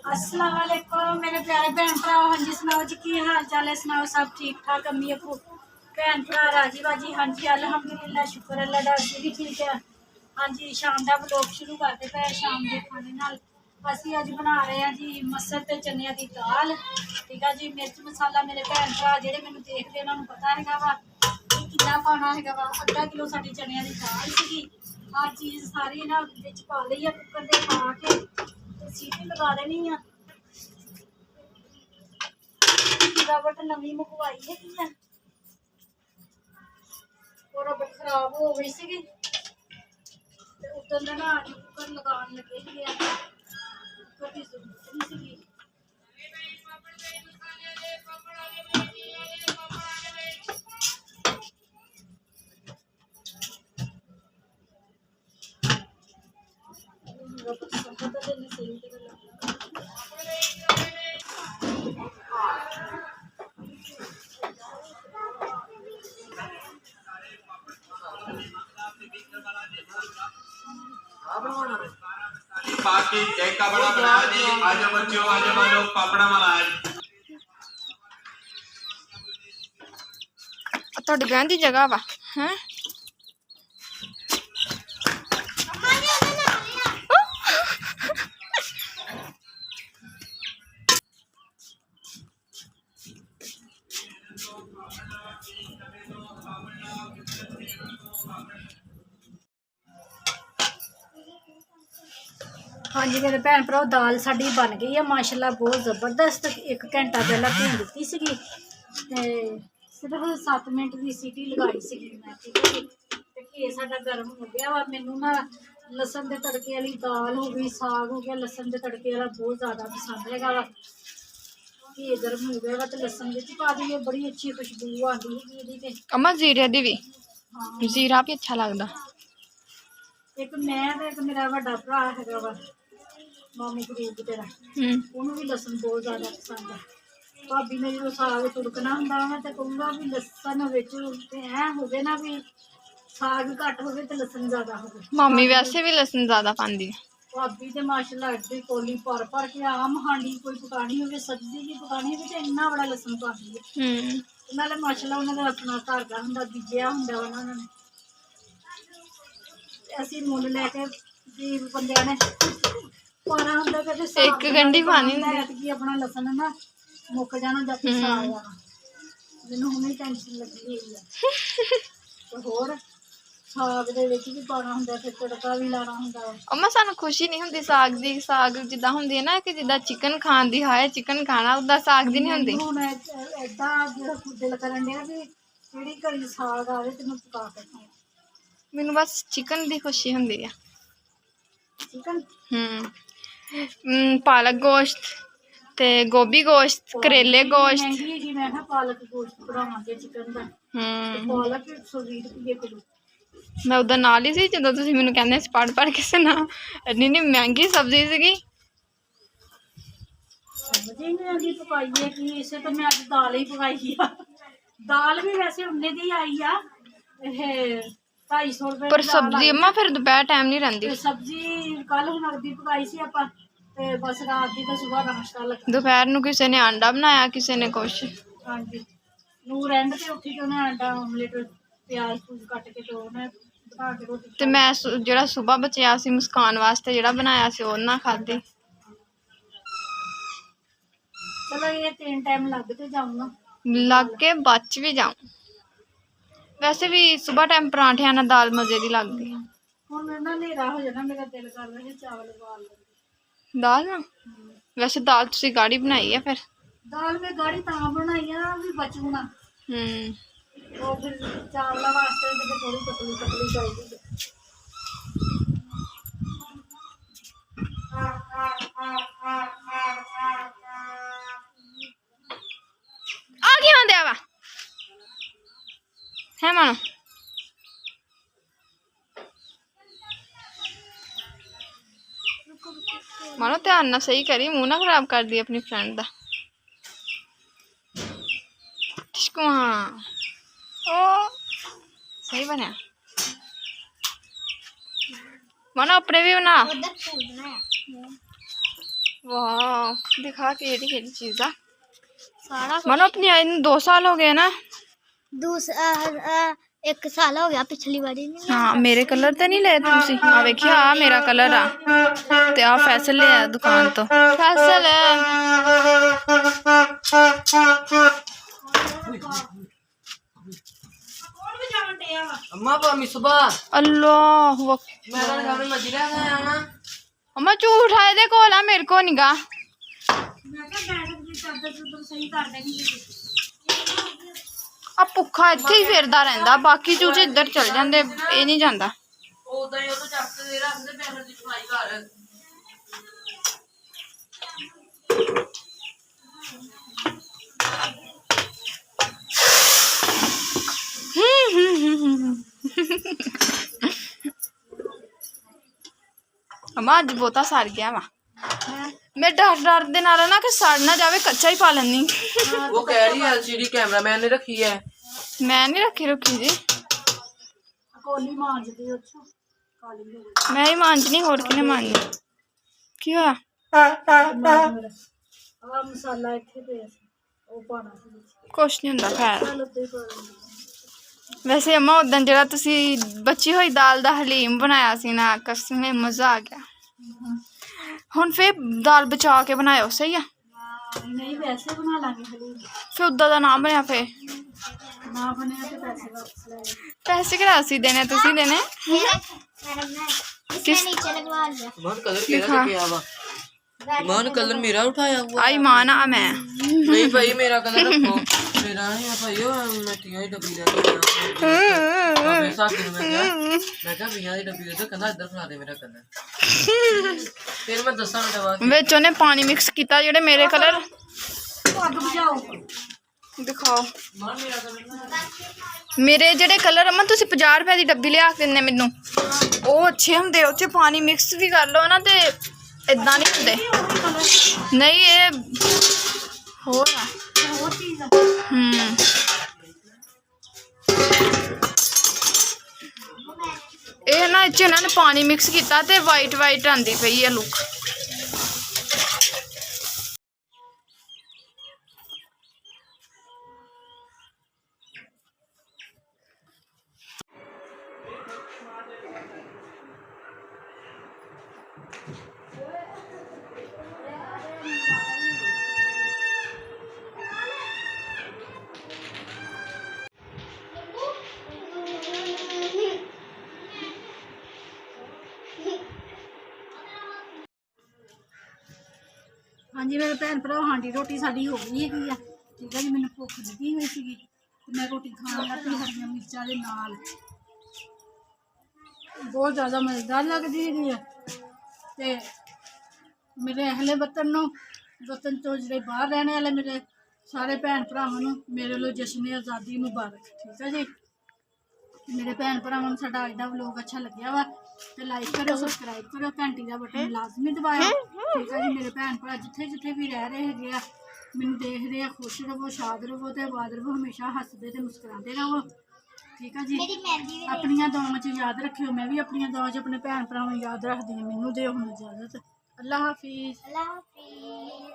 अस्सलाम वालेकुम मेरे प्यारे भैन भरा। हाँ जी सुनाओ जी की हाल चाल है, सुनाओ सब ठीक ठाक। अम्मी अबू भैन भरा राजी बाजी। हाँ जी अल्हम्दुलिल्लाह शुक्र अल्लाह दा असीं भी ठीक है। हाँ जी शाम का ब्लॉग शुरू करते पे शाम के खाने नाल। असीं अज बना रहे हैं जी मसर ते चनिया की दाल। ठीक है जी मिर्च मसाला मेरे भैन भरा जेह्ड़े मैनूं देखदे उन्हां पता हैगा वा कितना पाना हैगा वा। अद्धा किलो साडी चनिया की दाल सीगी। हर चीज़ सारी ना विच पा लई है कुकर दे पा के सीटी लगा देनी है। रबट नवी मंगवाई है और रबट खराब हो गई सी उधर ना कुकर लगान लगे थे कुकर की जरूरत नहीं सी। रबट सब तो नहीं सही बाकी केक का बड़ा बनाया जी। आजा बच्चों आजा वालों पापड़ा वाला है। ਤੁਹਾਡੀ ਬਹਿਣ ਦੀ ਜਗ੍ਹਾ ਵਾ ਹੈ। हाँ जी मेरे भैन भरा दाल साड़ी बन गई है माशाल्लाह बहुत ज़बरदस्त। एक घंटा पहला भून दी सी सिर्फ 7 मिनट की सीटी लगाई सी मैं। ठीक है जी घी साडा गर्म हो गया वा। मैनू ना लसन के तड़के वाली दाल हो गई साग हो गया लसन के तड़के वाला बहुत ज़्यादा पसंद हैगा वा। घी गर्म हो गया वा तो लसन विच पा दिए बड़ी अच्छी खुशबू आती है। अम्मा जीरे दी भी हाँ जीरा भी अच्छा लगता। एक मैं ते एक मेरा वड्डा भरा हैगा वा मामी गरीब तेरा ਉਹਨੂੰ भी लसन बहुत ज़्यादा पसंद है। भाभी ने जो साग तुड़कना ਹੁੰਦਾ ਵਾ ਤੇ ਕਹੂੰਗਾ ਵੀ लसन ਵਿੱਚ ਤੇ ਐ ਹੋਵੇ ਨਾ ਵੀ ਸਾਗ ਘੱਟ ਹੋਵੇ ਤੇ लसन ज़्यादा ਹੋਵੇ। मामी वैसे भी लसन ज्यादा पाती है। भाभी ਤੇ माशाल्लाह ਅੱਡੀ ਕੋਲੀ ਭਰ ਭਰ ਕੇ ਆਮ ਹਾਂਡੀ ਕੋਈ ਪਕਾਣੀ ਹੋਵੇ ਸਬਜ਼ੀ ਵੀ ਪਕਾਣੀ ਹੋਵੇ ਤੇ ਇੰਨਾ ਬੜਾ लसन ਪਾਉਂਦੀ ਹੈ। ਨਾਲੇ ਮਾਸ਼ਾल्लाह ਉਹਨਾਂ ਦਾ ਆਪਣਾ ਘਰ ਦਾ ਹੁੰਦਾ ਬੀਜਿਆ ਹੁੰਦਾ ਉਹਨਾਂ ਨੇ। ਅਸੀਂ ਮੁੱਲ ਲੈ ਕੇ ਗਰੀਬ ਬੰਦਿਆਂ ਨੇ ਪਾਣਾ ਹੁੰਦਾ ਕਿ एक गंढी पानी कि अपना लसन ना मुक जाना जब तक साग आना मैनूं हुणे टेंशन लगी हुई है। ते होर साग दे विच भी पाना हुंदा फिर तड़का भी लाना हुंदा। अम्मा सानू खुशी नहीं होंदी साग दी। साग जिद्दां हुंदी है ना कि जिद्दां चिकन खान दी हाय चिकन खाना उदा साग दी नहीं हुंदी। हुण ऐदा दिल करन दिया भी किहड़ी घड़ी साग आवे ते मैं पका के खावां। मैनू बस चिकन दी खुशी हुंदी है। चिकन पालक गोश्त ते गोभी गोश्त करेले गोश्त। महंगी है मैं कहा पालक गोश्त बनावांगे चिकन दा ते पालक 120 रुपये किलो। मैं उधर नाल ही सी जदों तुसीं मैनूं कहंदे सी पढ़ के सुना इन्नी महंगी सब्जी सीगी। समझ ही नहीं आती पकाई है कि इसे तो मैं अज दाल ही पकाई है। दाल भी वैसे उन्ने दी आई आ 250 रुपए पर सब्जी अम्मा फिर दोपहर टाइम नहीं रहिंदी। सब्जी कल हुण अरबी पकाई सी आपां ते बस रात दी तो सुबह नाश्ता लगा। दोपहर नूं किसी ने आंडा बनाया किसी ने कुछ। हाँ जी नूर एंड ते उठी के उन्हें आंडा ऑमलेट प्याज पूज कट के तो उन्हें बना के रोटी ते मैं जेड़ा सुबह बचिया सी मुस्कान वास्ते जेड़ा बनाया सी ओह ना खाधी। चलो ये 3 टाइम लग तो जाऊंगा लग के बच भी जाऊं। वैसे भी सुबह टाइम परांठे नाल दाल मजे दी लगदी। हुण मेरा ना नेरा हो जाना मेरा दिल कर रहा है चावल उबाल लूं। दाल ना वैसे दाल तुसी गाढ़ी बनाई है फिर। दाल में गाढ़ी तां बनाई है भी बचू ना वो फिर चावल वास्ते तो थोड़ी पतली पतली चाहिए। आ गया आंदे वा है मानो मानो ध्यान ना सही करी मुंह ना खराब कर दी अपनी फ्रेंड दा। हाँ ओ सही बनया मानो अपने भी बना। वाह दिखा केड़ी चीज आ सारा मनो अपनी आई ਨੂੰ 2 साल हो गए ना दूसरा 1 साल हो गया पिछली बारी नहीं हाँ मेरे कलर तो नहीं ले तुसी आ देखिए आ मेरा कलर आ ते आ फैसल ले आ दुकान तो फैसल कौन भी जावन डे वा अम्मा पा मिसबा अल्लाह मैं तो घर में मजीरा आया ना अम्मा झूठ है दे कोला मेरे को निगा मैं क्या बैठ के चादर चुदर सही कर देनी ਆ ਭੁੱਖਾ ਇੱਥੇ ਹੀ ਫਿਰਦਾ ਰਹਿੰਦਾ ਬਾਕੀ ਚੂਚੇ ਇੱਧਰ ਚਲ ਜਾਂਦੇ ਇਹ ਨਹੀਂ ਜਾਂਦਾ ਉਦਾਂ ਹੀ ਉਹ ਤੋਂ ਚੱਕ ਕੇ ਰੱਖਦੇ ਪੈਰ ਦੀ ਸਫਾਈ ਕਰ ਅਮਾ ਅੱਜ ਬਹੁਤਾ ਸੜ ਗਿਆ ਵਾ ਮੈਂ ਡਰ ਦੇ ਨਾਲ ਨਾ ਕਿ ਸੜ ਨਾ ਜਾਵੇ ਕੱਚਾ ਹੀ ਪਾ ਲੈਣੀ वो कह रही है एलसीडी कैमरा मैंने रखी है ਮੈਂ ਨਹੀਂ ਰੱਖੀ ਜੀ ਕੋਲੀ ਮਾਂਜਦੇ ਉੱਚੋ ਕਾਲੀ ਹੋ ਗਈ ਮੈਂ ਹੀ ਮਾਂਜਣੀ ਹੋਰ ਕਿਨੇ ਮਾਂਜਣੀ ਕੀ ਹੋਇਆ ਆ ਮਸਾਲਾ ਇੱਥੇ ਪਿਆ ਸੀ ਉਹ ਪਾਣਾ ਸੀ ਵਿੱਚ ਕੁਛ ਨਹੀਂ ਹੁੰਦਾ ਖੈਰ ਚੱਲ ਉੱਤੇ ਪਾ ਲੈਂਦੇ। ਵੈਸੇ ਅਮਾ ਉਦੋਂ ਜਿਹੜਾ ਤੁਸੀਂ ਬਚੀ ਹੋਈ ਦਾਲ ਦਾ ਹਲੀਮ ਬਣਾਇਆ ਸੀ ਨਾ ਕਸਮੇ ਮਜ਼ਾ ਆ ਗਿਆ ਹੁਣ ਫੇਰ ਦਾਲ ਬਚਾ ਕੇ ਬਣਾਇਓ ਸਹੀ ਆ ਨਹੀਂ ਵੈਸੇ ਬਣਾ ਲਾਂਗੇ ਹਲੀ ਫੇਰ ਉਦਾਂ ਦਾ ਨਾਮ ਬਣਿਆ ਫੇਰ ਨਾ ਬਣਿਆ ਤੇ ਪੈਸੇ ਵਾਪਸ ਲੈ ਆਏ। ਪੈਸੇ ਕਿਹੜਾ ਅਸੀਂ ਦੇਣੇ ਤੁਸੀਂ ਦੇਣੇ मैडम ने इसके नीचे लगवा लिया मान कलर केरा लेके आवा मान कलर मेरा उठाया हुआ ਆਈ ਮਾਨ ਆ ਮੈਂ नहीं भाई मेरा कलर रखो मेरा नहीं है भाई मैं टिया की डब्बी लेके आया पैसा किन मैं क्या भैया की डब्बी दे कहना इधर फड़ा दे मेरा कलर फिर मैं 10 मिनट बाद ਵਿੱਚ ਉਹਨੇ ਪਾਣੀ ਮਿਕਸ ਕੀਤਾ ਜਿਹੜੇ ਮੇਰੇ ਕਲਰ ਅੱਗ ਬੁਝਾਓ ਦਿਖਾਓ मान मेरा कलर ਮੇਰੇ ਜਿਹੜੇ ਕਲਰ ਅਮਨ ਤੁਸੀਂ 50 ਰੁਪਏ ਦੀ ਡੱਬੀ ਲਿਆ ਕੇ ਦਿੰਦੇ ਮੈਨੂੰ ਉਹ ਅੱਛੇ ਹੁੰਦੇ ਉਹ 'ਚ ਪਾਣੀ ਮਿਕਸ ਵੀ ਕਰ ਲਓ ਨਾ ਤੇ ਇਦਾਂ ਨਹੀਂ ਹੁੰਦੇ ਨਹੀਂ ਇਹ ਹੋਰ ਆ ਹੋਰ ਚੀਜ਼ ਆ ਇਹ ਨਾ ਇਹ 'ਚ ਇਹਨਾਂ ਨੇ ਪਾਣੀ ਮਿਕਸ ਕੀਤਾ ਤੇ ਵਾਈਟ ਵਾਈਟ ਆਂਦੀ ਪਈ ਹੈ ਲੁੱਕ ਹਾਂਜੀ ਮੇਰੇ ਭੈਣ ਭਰਾ ਹਾਂਡੀ ਰੋਟੀ ਸਾਡੀ ਹੋ ਗਈ ਹੈਗੀ ਆ ਠੀਕ ਹੈ ਜੀ ਮੈਨੂੰ ਭੁੱਖ ਲੱਗੀ ਹੋਈ ਸੀਗੀ ਤੇ ਮੈਂ ਰੋਟੀ ਖਾਣ ਲੱਗੀ ਹਰੀਆਂ ਮਿਰਚਾਂ ਦੇ ਨਾਲ ਬਹੁਤ ਜ਼ਿਆਦਾ ਮਜ਼ੇਦਾਰ ਲੱਗਦੀ ਹੈਗੀ ਆ ਤੇ ਮੇਰੇ ਅਹਲੇ ਵਤਨ ਤੋਂ ਜਿਹੜੇ ਬਾਹਰ ਰਹਿਣ ਵਾਲੇ ਮੇਰੇ ਸਾਰੇ ਭੈਣ ਭਰਾਵਾਂ ਨੂੰ ਮੇਰੇ ਵੱਲੋਂ ਜਸ਼ਨ ਆਜ਼ਾਦੀ ਮੁਬਾਰਕ ਠੀਕ ਹੈ ਜੀ ਮੇਰੇ ਭੈਣ ਭਰਾਵਾਂ ਨੂੰ ਸਾਡਾ ਅੱਜ ਦਾ ਵਲੋਗ ਅੱਛਾ ਲੱਗਿਆ ਵਾ ਤੇ ਲਾਈਕ ਕਰਿਓ ਸਬਸਕ੍ਰਾਈਬ ਕਰਿਓ ਘੰਟੀ ਦਾ ਬਟਨ ਲਾਜ਼ਮੀ ਦਬਾਇਓ ਠੀਕ ਹੈ ਜੀ ਮੇਰੇ ਭੈਣ ਭਰਾ ਜਿੱਥੇ ਵੀ ਰਹਿ ਰਹੇ ਹੈਗੇ ਆ ਮੈਨੂੰ ਦੇਖ ਰਹੇ ਆ ਖੁਸ਼ ਰਹੋ ਸ਼ਾਦ ਰਹੋ ਤੇ ਆਬਾਦ ਰਹੋ ਹਮੇਸ਼ਾ ਹੱਸਦੇ ਤੇ ਮੁਸਕਰਾਉਂਦੇ ਰਹੋ ਠੀਕ ਹੈ ਜੀ मेरी मेहंदी भी ਆਪਣੀਆਂ ਦੁਆਵਾਂ 'ਚ ਯਾਦ ਰੱਖਿਓ ਮੈਂ ਵੀ ਆਪਣੀਆਂ ਦੁਆਵਾਂ 'ਚ ਆਪਣੇ ਭੈਣ ਭਰਾਵਾਂ ਨੂੰ ਯਾਦ ਰੱਖਦੀ ਹਾਂ ਮੈਨੂੰ ਦਿਓ ਹੁਣ ਇਜਾਜ਼ਤ ਅੱਲਾ ਹਾਫਿਜ਼ अल्लाह हाफिज।